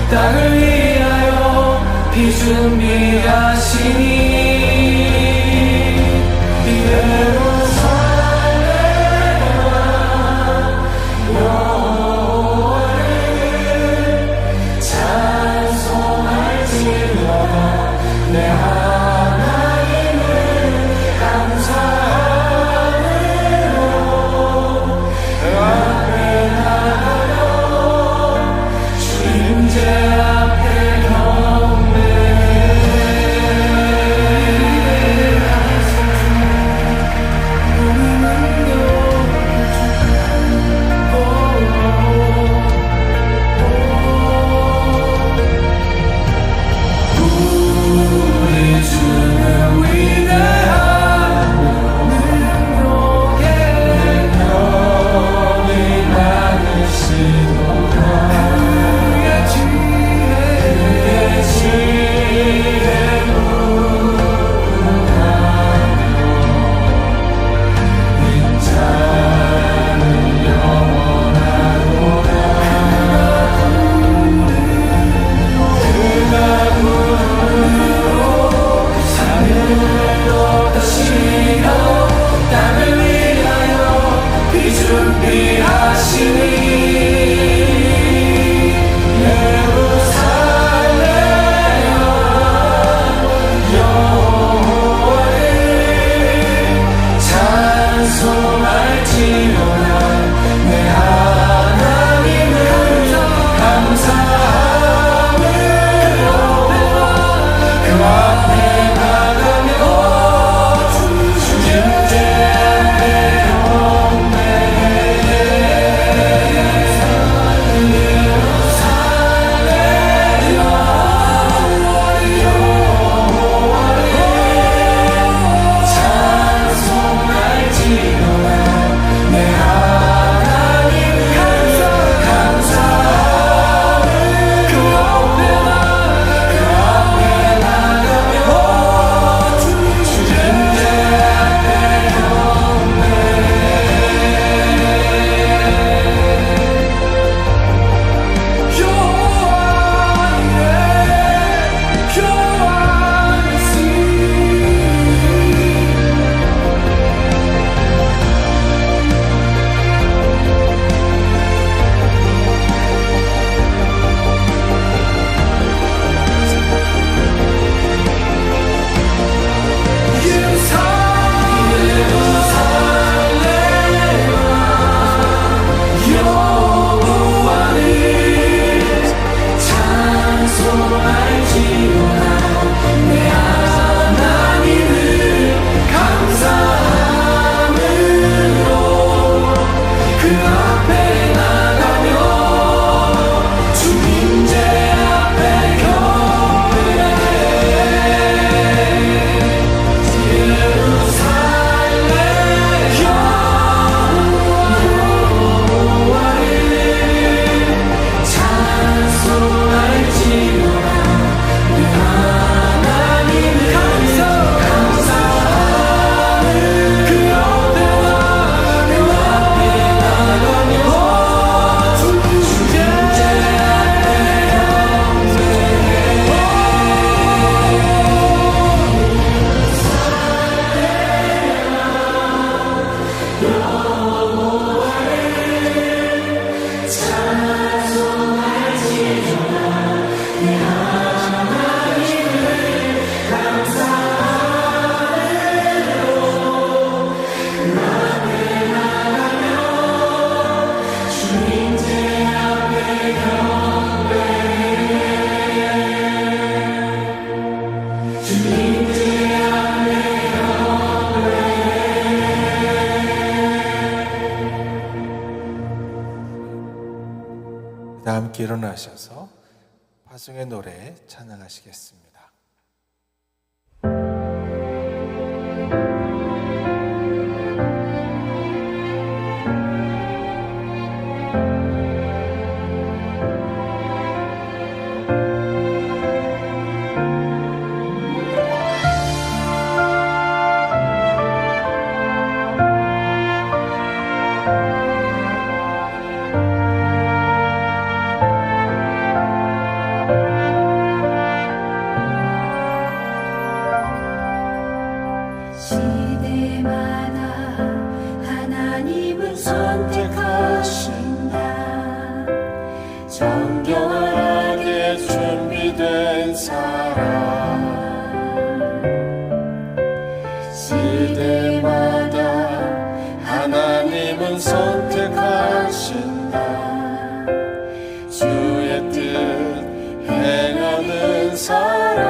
[SPEAKER 3] 땅을 위하여 비준비하시니 예루살렘 여호와를 찬송할지어다. 내 하나님을 감사함으로 그 앞에 나가며 주님제 앞에 찬송할지어다. 내 하나님을
[SPEAKER 4] 다 함께 일어나셔서 파송의 노래 찬양하시겠습니다.
[SPEAKER 1] 시대마다 하나님은 선택하신다. 정결하게 준비된 사람. 시대마다 하나님은 선택하신다. 주의 뜻 행하는 사람.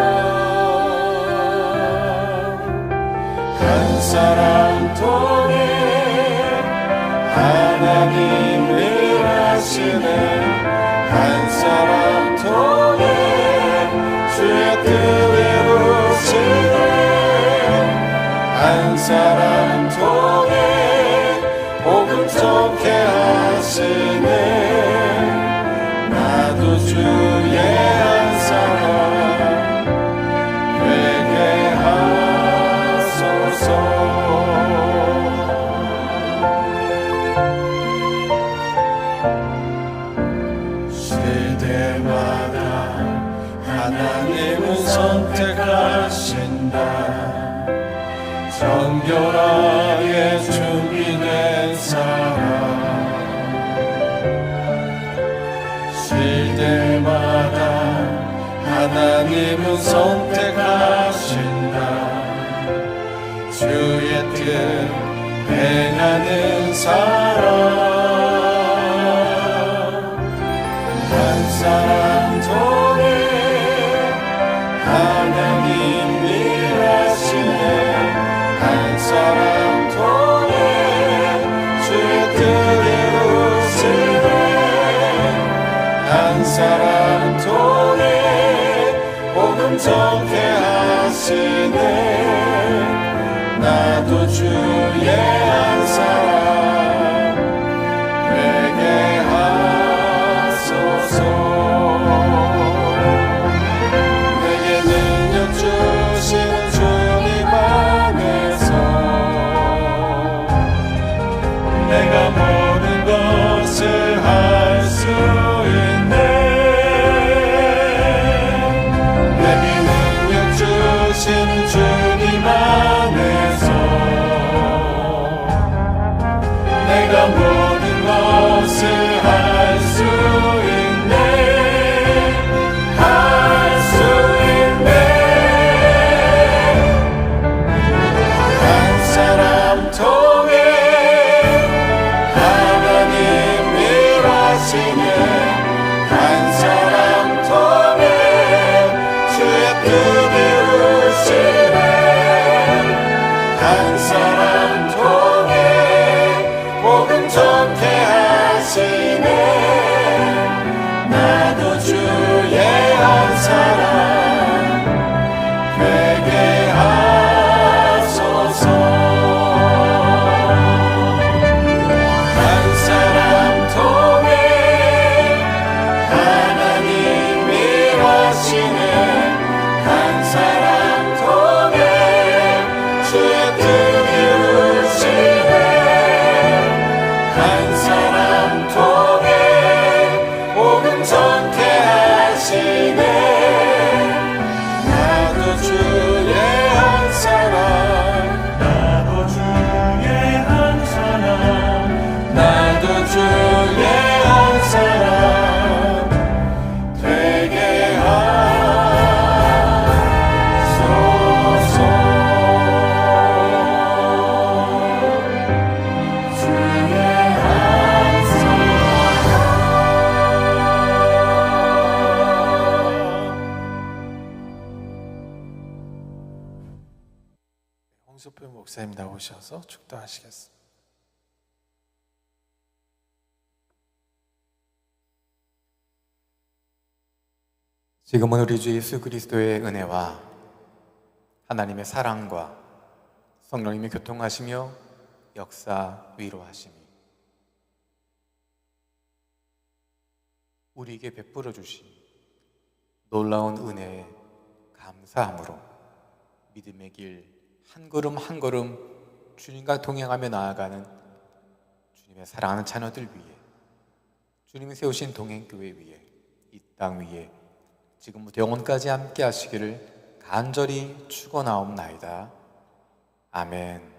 [SPEAKER 1] 한 사람 통해 하나님 일하시네. 한 사람 통해 주의 뜻 이루시네. 한 사람 통해 복음 전케 하시네. 나도 주의 한 사람 되게 하소서. 시대마다 하나님은 선택하신다. 정결하게 준비된 사람. 시대마다 하나님은 선택하신다. 주의 뜻 행하는 사람. 한 사람 통해 하나님 일하시네. 한 사람 통해 주의 뜻 이루시네. 한 사람 통해 복음 전케 하시네. 나도 주의 한 사람 되게 하소서. 내게 능력 주시는 주님 안에서 내가 모든 것을 할 수 있네. 내게 능력 주시는 주님 안에서
[SPEAKER 4] 축도하시겠습니다.
[SPEAKER 5] 지금은 우리 주 예수 그리스도의 은혜와 하나님의 사랑과 성령님이 교통하시며 역사 위로하심이 우리에게 베풀어 주신 놀라운 은혜에 감사함으로 믿음의 길 한 걸음 한 걸음 주님과 동행하며 나아가는 주님의 사랑하는 자녀들 위해, 주님이 세우신 동행교회 위에, 이 땅 위에 지금부터 영원까지 함께 하시기를 간절히 축원하옵나이다. 아멘.